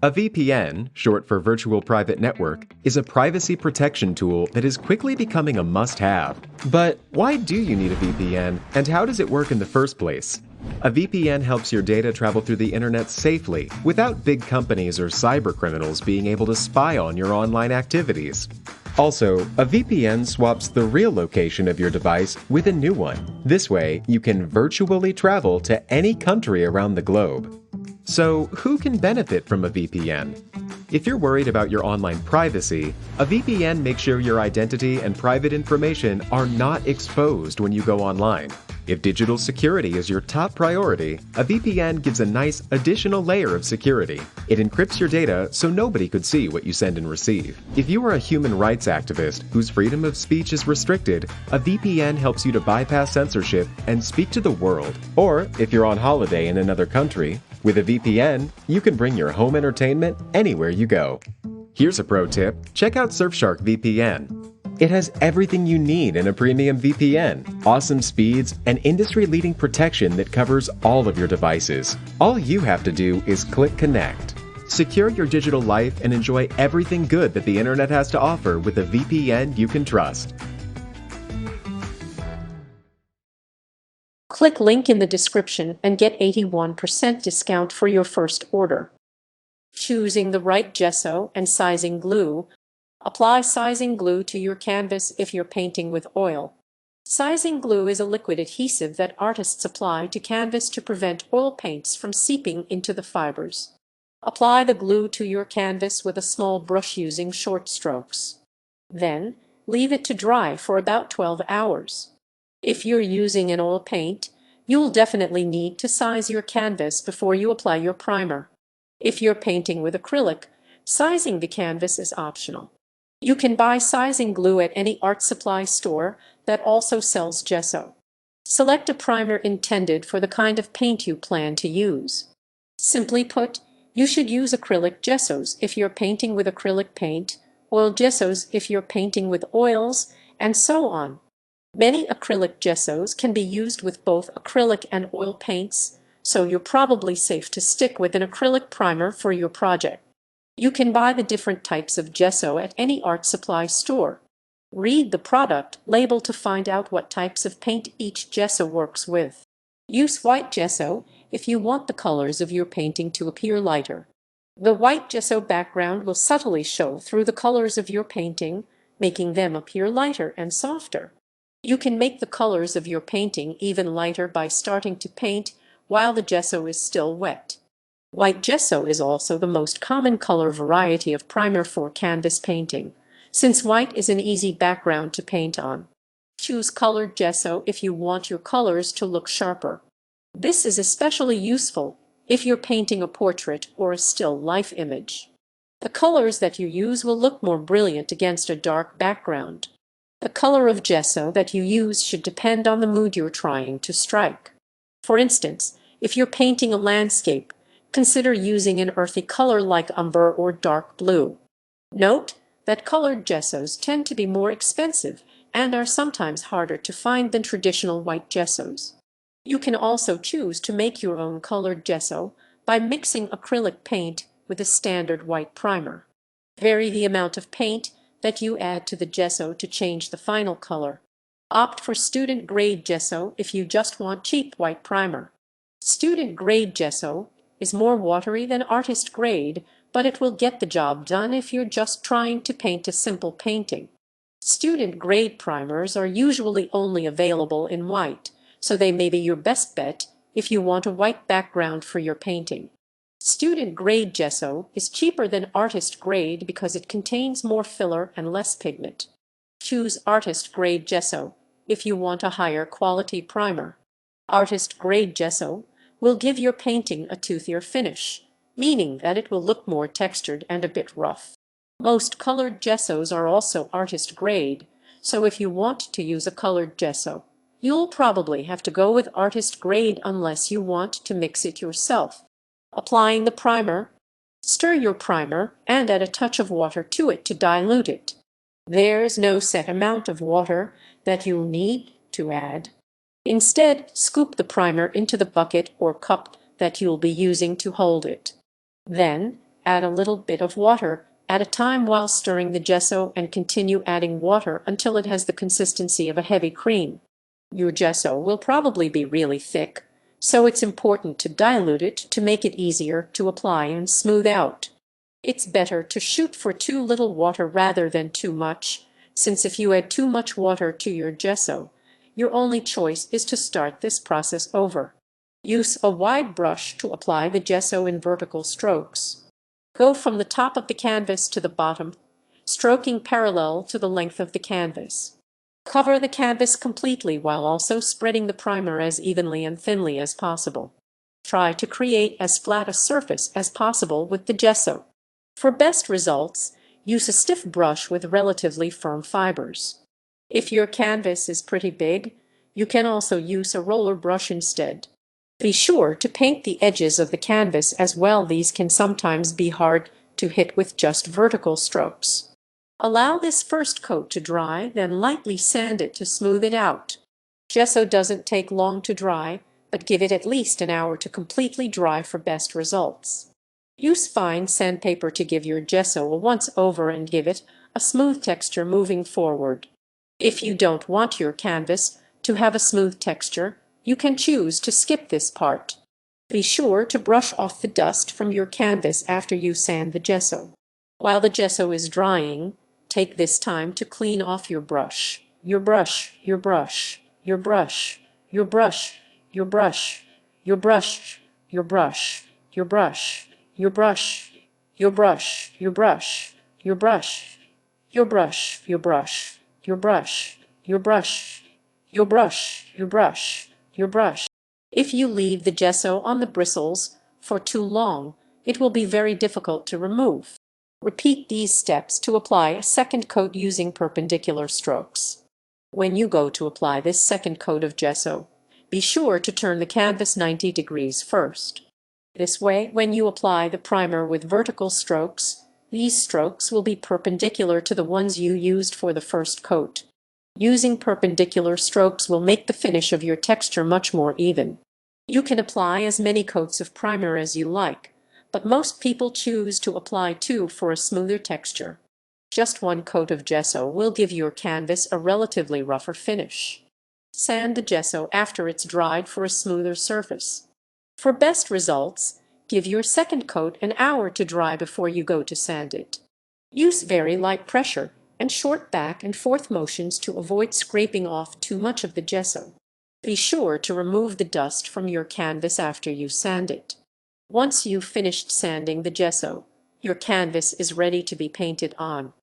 A VPN, short for Virtual Private Network, is a privacy protection tool that is quickly becoming a must-have. But why do you need a VPN, and how does it work in the first place? A VPN helps your data travel through the internet safely, without big companies or cybercriminals being able to spy on your online activities. Also, a VPN swaps the real location of your device with a new one. This way, you can virtually travel to any country around the globe. So, who can benefit from a VPN? If you're worried about your online privacy, a VPN makes sure your identity and private information are not exposed when you go online. If digital security is your top priority, a VPN gives a nice additional layer of security. It encrypts your data so nobody could see what you send and receive. If you are a human rights activist whose freedom of speech is restricted, a VPN helps you to bypass censorship and speak to the world. Or, if you're on holiday in another country, with a VPN, you can bring your home entertainment anywhere you go. Here's a pro tip: check out Surfshark VPN. It has everything you need in a premium VPN, awesome speeds, and industry-leading protection that covers all of your devices. All you have to do is click connect. Secure your digital life and enjoy everything good that the internet has to offer with a VPN you can trust. Click link in the description and get 81% discount for your first order. Choosing the right gesso and sizing glue. Apply sizing glue to your canvas if you're painting with oil. Sizing glue is a liquid adhesive that artists apply to canvas to prevent oil paints from seeping into the fibers. Apply the glue to your canvas with a small brush using short strokes. Then, leave it to dry for about 12 hours. If you're using an oil paint, you'll definitely need to size your canvas before you apply your primer. If you're painting with acrylic, sizing the canvas is optional. You can buy sizing glue at any art supply store that also sells gesso. Select a primer intended for the kind of paint you plan to use. Simply put, you should use acrylic gessos if you're painting with acrylic paint, oil gessos if you're painting with oils, and so on. Many acrylic gessos can be used with both acrylic and oil paints, so you're probably safe to stick with an acrylic primer for your project. You can buy the different types of gesso at any art supply store. Read the product label to find out what types of paint each gesso works with. Use white gesso if you want the colors of your painting to appear lighter. The white gesso background will subtly show through the colors of your painting, making them appear lighter and softer. You can make the colors of your painting even lighter by starting to paint while the gesso is still wet. White gesso is also the most common color variety of primer for canvas painting, since white is an easy background to paint on. Choose colored gesso if you want your colors to look sharper. This is especially useful if you're painting a portrait or a still life image. The colors that you use will look more brilliant against a dark background. The color of gesso that you use should depend on the mood you're trying to strike. For instance, if you're painting a landscape, consider using an earthy color like umber or dark blue. Note that colored gessos tend to be more expensive and are sometimes harder to find than traditional white gessos. You can also choose to make your own colored gesso by mixing acrylic paint with a standard white primer. Vary the amount of paint that you add to the gesso to change the final color. Opt for student-grade gesso if you just want cheap white primer. Student-grade gesso is more watery than artist grade, but it will get the job done if you're just trying to paint a simple painting. Student grade primers are usually only available in white, so they may be your best bet if you want a white background for your painting. Student grade gesso is cheaper than artist grade because it contains more filler and less pigment. Choose artist grade gesso if you want a higher quality primer. Artist grade gesso will give your painting a toothier finish, meaning that it will look more textured and a bit rough. Most colored gessos are also artist grade, so if you want to use a colored gesso, you'll probably have to go with artist grade unless you want to mix it yourself. Applying the primer. Stir your primer and add a touch of water to it to dilute it. There's no set amount of water that you'll need to add. Instead, scoop the primer into the bucket or cup that you'll be using to hold it. Then, add a little bit of water at a time while stirring the gesso and continue adding water until it has the consistency of a heavy cream. Your gesso will probably be really thick, so it's important to dilute it to make it easier to apply and smooth out. It's better to shoot for too little water rather than too much, since if you add too much water to your gesso, your only choice is to start this process over. Use a wide brush to apply the gesso in vertical strokes. Go from the top of the canvas to the bottom, stroking parallel to the length of the canvas. Cover the canvas completely while also spreading the primer as evenly and thinly as possible. Try to create as flat a surface as possible with the gesso. For best results, use a stiff brush with relatively firm fibers. If your canvas is pretty big, you can also use a roller brush instead. Be sure to paint the edges of the canvas as well. These can sometimes be hard to hit with just vertical strokes. Allow this first coat to dry, then lightly sand it to smooth it out. Gesso doesn't take long to dry, but give it at least an hour to completely dry for best results. Use fine sandpaper to give your gesso a once-over and give it a smooth texture moving forward. If you don't want your canvas to have a smooth texture, you can choose to skip this part. Be sure to brush off the dust from your canvas after you sand the gesso. While the gesso is drying, take this time to clean off your brush, your brush, your brush, your brush, your brush, your brush, your brush, your brush, your brush, your brush, your brush, your brush, your brush, your brush, your brush, your brush, your brush, your brush, your brush, your brush. If you leave the gesso on the bristles for too long, it will be very difficult to remove. Repeat these steps to apply a second coat using perpendicular strokes. When you go to apply this second coat of gesso, be sure to turn the canvas 90 degrees first. This way, when you apply the primer with vertical strokes, these strokes will be perpendicular to the ones you used for the first coat. Using perpendicular strokes will make the finish of your texture much more even. You can apply as many coats of primer as you like, but most people choose to apply two for a smoother texture. Just one coat of gesso will give your canvas a relatively rougher finish. Sand the gesso after it's dried for a smoother surface. For best results, give your second coat an hour to dry before you go to sand it. Use very light pressure and short back and forth motions to avoid scraping off too much of the gesso. Be sure to remove the dust from your canvas after you sand it. Once you've finished sanding the gesso, your canvas is ready to be painted on.